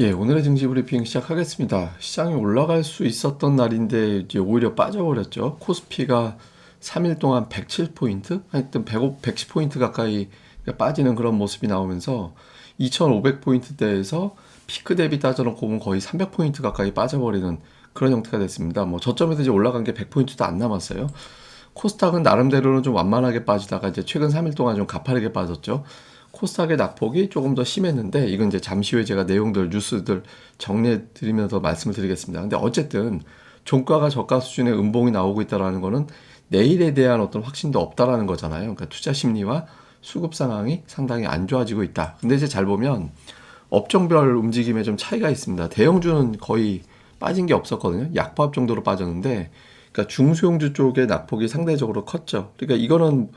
예, 오늘의 증시 브리핑 시작하겠습니다. 시장이 올라갈 수 있었던 날인데 이제 오히려 빠져버렸죠. 코스피가 3일 동안 107포인트, 하여튼 110포인트 가까이 빠지는 그런 모습이 나오면서 2500포인트대에서 피크 대비 따져놓고 보면 거의 300포인트 가까이 빠져버리는 그런 형태가 됐습니다. 뭐 저점에서 이제 올라간 게 100포인트도 안 남았어요. 코스닥은 나름대로는 좀 완만하게 빠지다가 이제 최근 3일 동안 좀 가파르게 빠졌죠. 코스닥의 낙폭이 조금 더 심했는데 이건 이제 잠시 후에 제가 내용들 뉴스들 정리해 드리면서 말씀을 드리겠습니다. 근데 어쨌든 종가가 저가 수준의 음봉이 나오고 있다라는 거는 내일에 대한 어떤 확신도 없다라는 거잖아요. 그러니까 투자 심리와 수급 상황이 상당히 안 좋아지고 있다. 근데 이제 잘 보면 업종별 움직임에 좀 차이가 있습니다. 대형주는 거의 빠진 게 없었거든요. 약보합 정도로 빠졌는데, 그러니까 중소형주 쪽의 낙폭이 상대적으로 컸죠. 그러니까 이거는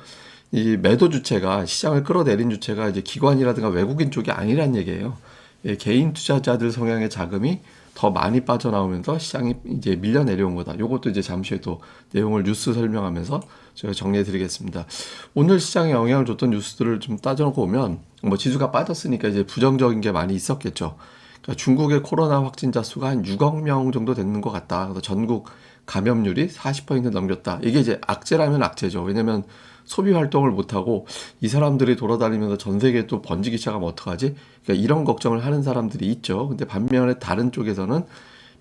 이 매도 주체가 시장을 끌어내린 주체가 이제 기관이라든가 외국인 쪽이 아니란 얘기예요. 예, 개인 투자자들 성향의 자금이 더 많이 빠져나오면서 시장이 이제 밀려 내려온 거다. 요것도 이제 잠시 후에 또 내용을 뉴스 설명하면서 제가 정리해 드리겠습니다. 오늘 시장에 영향을 줬던 뉴스들을 좀 따져놓고 보면 뭐 지수가 빠졌으니까 이제 부정적인 게 많이 있었겠죠. 그러니까 중국의 코로나 확진자 수가 한 6억 명 정도 되는 것 같다. 그래서 전국 감염률이 40% 넘겼다. 이게 이제 악재라면 악재죠. 왜냐면 소비 활동을 못하고 이 사람들이 돌아다니면서 전 세계에 또 번지기 시작하면 어떡하지? 그러니까 이런 걱정을 하는 사람들이 있죠. 근데 반면에 다른 쪽에서는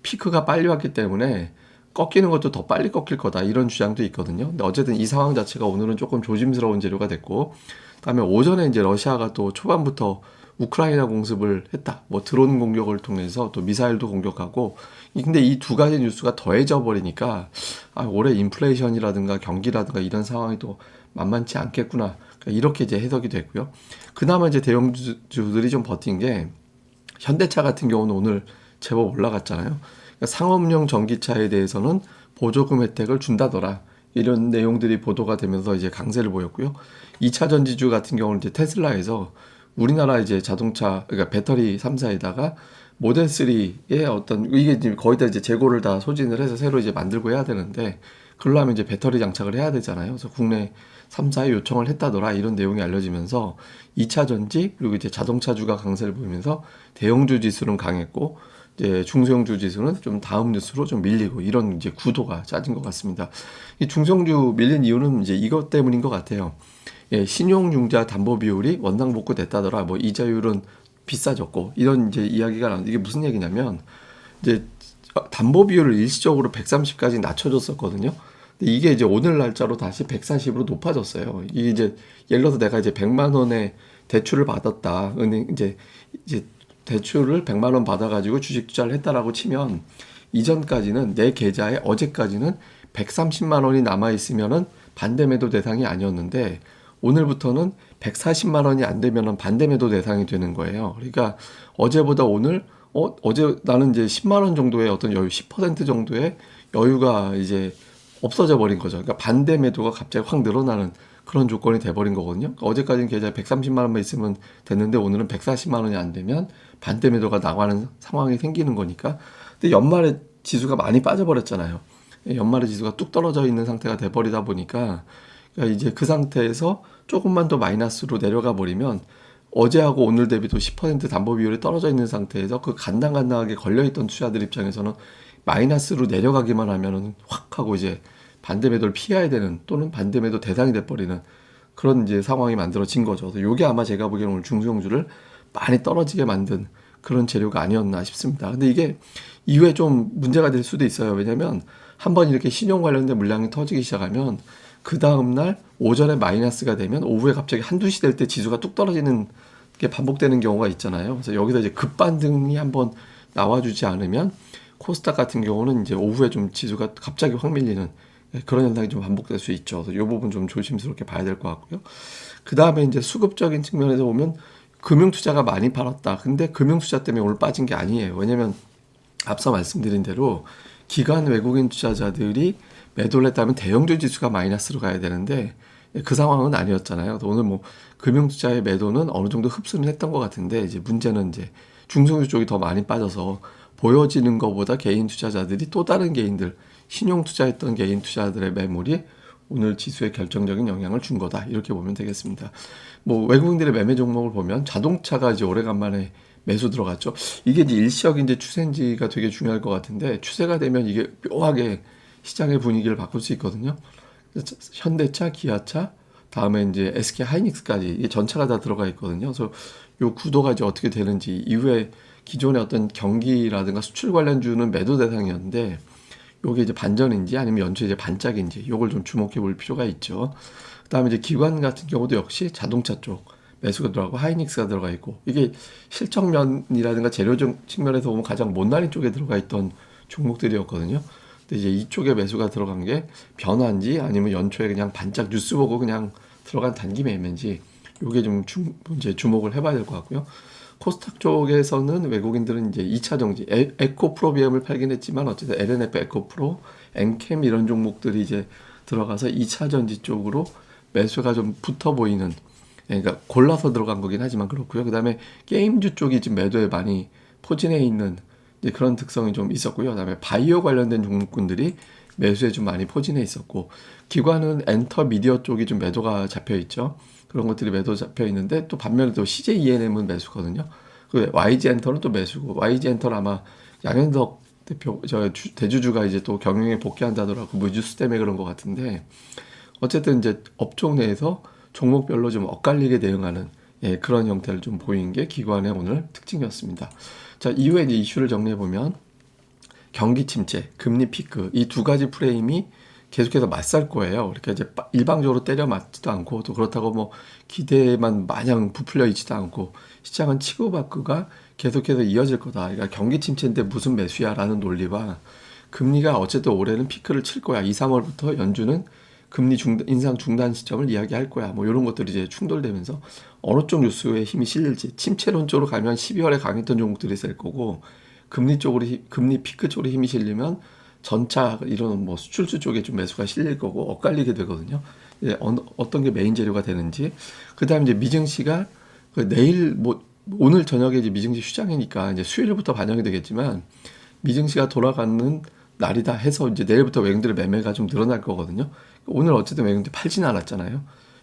피크가 빨리 왔기 때문에 꺾이는 것도 더 빨리 꺾일 거다. 이런 주장도 있거든요. 근데 어쨌든 이 상황 자체가 오늘은 조금 조심스러운 재료가 됐고, 그다음에 오전에 이제 러시아가 또 초반부터 우크라이나 공습을 했다. 뭐 드론 공격을 통해서 또 미사일도 공격하고. 근데 이 두 가지 뉴스가 더해져 버리니까 올해 인플레이션이라든가 경기라든가 이런 상황이 또 만만치 않겠구나. 그러니까 이렇게 이제 해석이 됐고요. 그나마 이제 대형주들이 좀 버틴 게 현대차 같은 경우는 오늘 제법 올라갔잖아요. 그러니까 상업용 전기차에 대해서는 보조금 혜택을 준다더라. 이런 내용들이 보도가 되면서 이제 강세를 보였고요. 2차 전지주 같은 경우는 이제 테슬라에서 우리나라 이제 자동차, 그러니까 배터리 3사에다가 모델 3의 어떤, 이게 지금 거의 다 이제 재고를 다 소진을 해서 새로 이제 만들고 해야 되는데, 그러려면 이제 배터리 장착을 해야 되잖아요. 그래서 국내 3사에 요청을 했다더라. 이런 내용이 알려지면서 2차 전지, 그리고 이제 자동차주가 강세를 보이면서 대형주 지수는 강했고, 이제 중소형주 지수는 좀 다음 뉴스로 좀 밀리고 이런 이제 구도가 짜진 것 같습니다. 이 중소형주 밀린 이유는 이제 이것 때문인 것 같아요. 예, 신용융자 담보 비율이 원상 복구됐다더라. 뭐 이자율은 비싸졌고 이런 이제 이야기가 나오는데 이게 무슨 얘기냐면 이제 담보 비율을 일시적으로 130까지 낮춰줬었거든요. 근데 이게 이제 오늘 날짜로 다시 140으로 높아졌어요. 이게 이제 예를 들어서 내가 이제 100만 원의 대출을 받았다. 은행 이제 대출을 100만 원 받아가지고 주식 투자를 했다라고 치면 이전까지는 내 계좌에 어제까지는 130만 원이 남아 있으면은 반대 매도 대상이 아니었는데 오늘부터는 140만 원이 안 되면은 반대 매도 대상이 되는 거예요. 그러니까 어제보다 오늘 어제 나는 이제 10만 원 정도의 어떤 여유, 10% 정도의 여유가 이제 없어져 버린 거죠. 그러니까 반대 매도가 갑자기 확 늘어나는 그런 조건이 돼버린 거거든요. 그러니까 어제까지는 계좌에 130만 원만 있으면 됐는데 오늘은 140만 원이 안 되면 반대 매도가 나가는 상황이 생기는 거니까. 근데 연말에 지수가 많이 빠져버렸잖아요. 연말에 지수가 뚝 떨어져 있는 상태가 돼버리다 보니까 그러니까 이제 그 상태에서 조금만 더 마이너스로 내려가 버리면 어제하고 오늘 대비도 10% 담보 비율이 떨어져 있는 상태에서 그 간당간당하게 걸려있던 투자들 입장에서는 마이너스로 내려가기만 하면은 확 하고 이제 반대 매도를 피해야 되는 또는 반대 매도 대상이 돼버리는 그런 이제 상황이 만들어진 거죠. 그래서 요게 아마 제가 보기에는 오늘 중소형주를 많이 떨어지게 만든 그런 재료가 아니었나 싶습니다. 근데 이게 이후에 좀 문제가 될 수도 있어요. 왜냐면 한번 이렇게 신용 관련된 물량이 터지기 시작하면 그 다음날 오전에 마이너스가 되면 오후에 갑자기 한두 시 될 때 지수가 뚝 떨어지는 게 반복되는 경우가 있잖아요. 그래서 여기서 이제 급반등이 한번 나와주지 않으면 코스닥 같은 경우는 이제 오후에 좀 지수가 갑자기 확 밀리는 그런 현상이 좀 반복될 수 있죠. 그래서 이 부분 좀 조심스럽게 봐야 될 것 같고요. 그 다음에 이제 수급적인 측면에서 보면 금융투자가 많이 팔았다. 근데 금융투자 때문에 오늘 빠진 게 아니에요. 왜냐면 앞서 말씀드린 대로 기관 외국인 투자자들이 매도를 했다면 대형주 지수가 마이너스로 가야 되는데 그 상황은 아니었잖아요. 오늘 뭐 금융투자의 매도는 어느 정도 흡수는 했던 것 같은데 이제 문제는 이제 중소형주 쪽이 더 많이 빠져서 보여지는 것보다 개인 투자자들이 또 다른 개인들 신용 투자했던 개인 투자들의 매물이 오늘 지수에 결정적인 영향을 준 거다. 이렇게 보면 되겠습니다. 뭐 외국인들의 매매 종목을 보면 자동차가 이제 오래간만에 매수 들어갔죠. 이게 이제 일시적인 추세인지가 되게 중요할 것 같은데, 추세가 되면 이게 묘하게 시장의 분위기를 바꿀 수 있거든요. 현대차, 기아차, 다음에 이제 SK 하이닉스까지 이게 전차가 다 들어가 있거든요. 그래서 요 구도가 이제 어떻게 되는지, 이후에 기존의 어떤 경기라든가 수출 관련주는 매도 대상이었는데, 요게 이제 반전인지 아니면 연초 이제 반짝인지 요걸 좀 주목해 볼 필요가 있죠. 그다음에 이제 기관 같은 경우도 역시 자동차 쪽 매수가 들어가고 하이닉스가 들어가 있고, 이게 실적면이라든가 재료적 측면에서 보면 가장 못난이 쪽에 들어가 있던 종목들이었거든요. 근데 이제 이쪽에 매수가 들어간 게 변화인지 아니면 연초에 그냥 반짝 뉴스 보고 그냥 들어간 단기 매매인지 요게 좀 이제 주목을 해봐야 될 것 같고요. 코스닥 쪽에서는 외국인들은 이제 2차 정지, 에코프로비엠을 팔긴 했지만 어쨌든 LNF, 에코프로, 엔캠 이런 종목들이 이제 들어가서 2차 전지 쪽으로 매수가 좀 붙어 보이는, 그러니까 골라서 들어간 거긴 하지만 그렇고요. 그다음에 게임주 쪽이 지금 매도에 많이 포진해 있는 이제 그런 특성이 좀 있었고요. 그다음에 바이오 관련된 종목군들이 매수에 좀 많이 포진해 있었고, 기관은 엔터 미디어 쪽이 좀 매도가 잡혀 있죠. 그런 것들이 매도 잡혀 있는데, 또 반면에 또 CJ ENM은 매수거든요. 그 YG 엔터는 또 매수고, YG 엔터는 아마 양현석 대표 대주주가 이제 또 경영에 복귀한다더라고, 무주수 때문에 그런 것 같은데, 어쨌든 이제 업종 내에서 종목별로 좀 엇갈리게 대응하는, 예, 그런 형태를 좀 보인 게 기관의 오늘 특징이었습니다. 자, 이후에 이제 이슈를 정리해 보면 경기 침체, 금리 피크, 이 두 가지 프레임이 계속해서 맞설 거예요. 그러니까 이제 일방적으로 때려 맞지도 않고, 또 그렇다고 뭐 기대만 마냥 부풀려 있지도 않고, 시장은 치고받고가 계속해서 이어질 거다. 그러니까 경기 침체인데 무슨 매수야라는 논리와, 금리가 어쨌든 올해는 피크를 칠 거야, 2, 3월부터 연준은 금리 인상 중단 시점을 이야기할 거야, 뭐 이런 것들이 이제 충돌되면서 어느 쪽 뉴스에 힘이 실릴지, 침체론 쪽으로 가면 12월에 강했던 종목들이 셀 거고, 금리 쪽으로 금리 피크 쪽으로 힘이 실리면 전차 이런 뭐 수출주 쪽에 좀 매수가 실릴 거고 엇갈리게 되거든요. 이제 어떤 게 메인 재료가 되는지. 그다음에 이제 미증시가 내일 뭐 오늘 저녁에 이제 미증시 휴장이니까 이제 수요일부터 반영이 되겠지만, 미증시가 돌아가는 날이다 해서 이제 내일부터 외국인들의 매매가 좀 늘어날 거거든요. 오늘 어쨌든 외국인들이 팔지는 않았잖아요.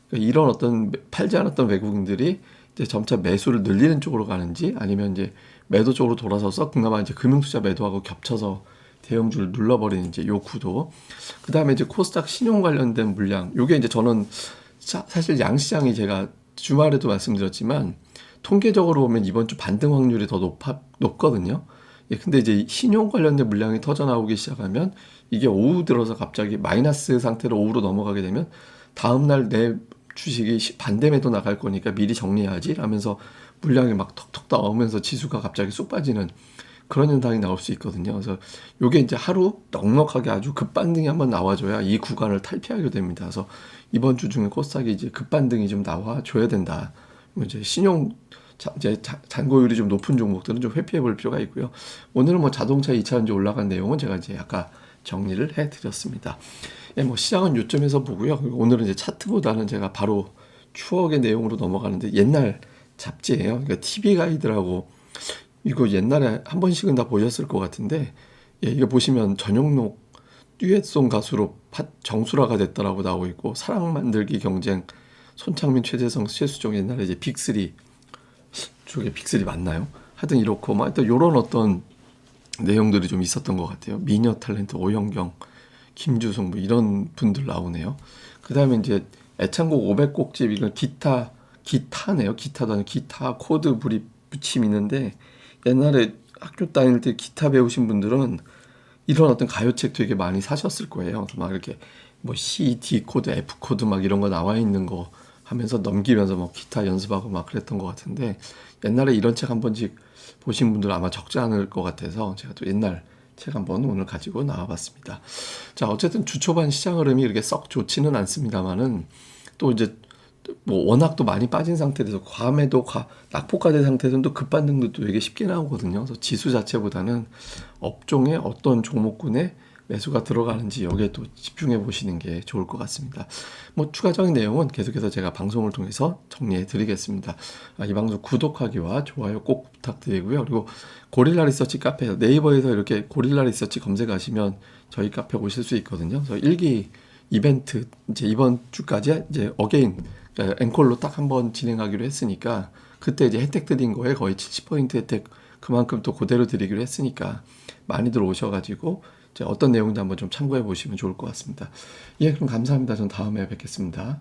그러니까 이런 어떤 팔지 않았던 외국인들이 이제 점차 매수를 늘리는 쪽으로 가는지, 아니면 이제 매도 쪽으로 돌아서서 그나마 이제 금융투자 매도하고 겹쳐서 대형주를 눌러버리는 이제 요 구도. 그 다음에 이제 코스닥 신용 관련된 물량. 요게 이제 저는 사실 양시장이 제가 주말에도 말씀드렸지만 통계적으로 보면 이번 주 반등 확률이 더 높거든요. 예, 근데 이제 신용 관련된 물량이 터져 나오기 시작하면 이게 오후 들어서 갑자기 마이너스 상태로 오후로 넘어가게 되면 다음날 내 주식이 반대 매도 나갈 거니까 미리 정리해야지 라면서 물량이 막 톡톡 나오면서 지수가 갑자기 쑥 빠지는 그런 현상이 나올 수 있거든요. 그래서 요게 이제 하루 넉넉하게 아주 급반등이 한번 나와줘야 이 구간을 탈피하게 됩니다. 그래서 이번 주 중에 코스닥이 이제 급반등이 좀 나와줘야 된다. 이제 신용 이제 잔고율이 좀 높은 종목들은 좀 회피해 볼 필요가 있고요. 오늘은 뭐 자동차 2차전지 올라간 내용은 제가 이제 아까 정리를 해드렸습니다. 예, 뭐 시장은 요점에서 보고요. 오늘은 이제 차트보다는 제가 바로 추억의 내용으로 넘어가는데, 옛날 잡지예요. 그러니까 TV 가이드라고, 이거 옛날에 한 번씩은 다 보셨을 것 같은데, 예, 이거 보시면 전용록 듀엣송 가수로 정수라가 됐다라고 나오고 있고, 사랑 만들기 경쟁 손창민, 최재성, 최수종, 옛날에 이제 빅3 쪽에 빅3 맞나요? 하여튼 이렇고 막 또 요런 어떤 내용들이 좀 있었던 것 같아요. 미녀 탤런트 오현경, 김주성 뭐 이런 분들 나오네요. 그 다음에 이제 애창곡 500곡집, 이건 기타네요. 기타도 아니고 기타 코드 붙임 있는데, 옛날에 학교 다닐 때 기타 배우신 분들은 이런 어떤 가요책 되게 많이 사셨을 거예요. 막 이렇게 뭐 C, D 코드, F 코드 막 이런 거 나와 있는 거 하면서 넘기면서 뭐 기타 연습하고 막 그랬던 것 같은데, 옛날에 이런 책 한 번씩 보신 분들 아마 적지 않을 것 같아서 제가 또 옛날 책 한번 오늘 가지고 나와봤습니다. 자, 어쨌든 주 초반 시장 흐름이 이렇게 썩 좋지는 않습니다만은, 또 이제 뭐 워낙 또 많이 빠진 상태에서 과매도 낙폭과대 상태에서는 또 급반등도 또 되게 쉽게 나오거든요. 그래서 지수 자체보다는 업종의 어떤 종목군에 매수가 들어가는지 여기에 또 집중해 보시는 게 좋을 것 같습니다. 뭐 추가적인 내용은 계속해서 제가 방송을 통해서 정리해 드리겠습니다. 이 방송 구독하기와 좋아요 꼭 부탁드리고요. 그리고 고릴라 리서치 카페, 네이버에서 이렇게 고릴라 리서치 검색하시면 저희 카페 오실 수 있거든요. 그래서 일기 이벤트 이제 이번 주까지 이제 어게인, 그러니까 앵콜로 딱 한번 진행하기로 했으니까 그때 이제 혜택 드린 거에 거의 70% 혜택 그만큼 또 그대로 드리기로 했으니까 많이들 오셔가지고 이제 어떤 내용도 한번 좀 참고해 보시면 좋을 것 같습니다. 예, 그럼 감사합니다. 전 다음에 뵙겠습니다.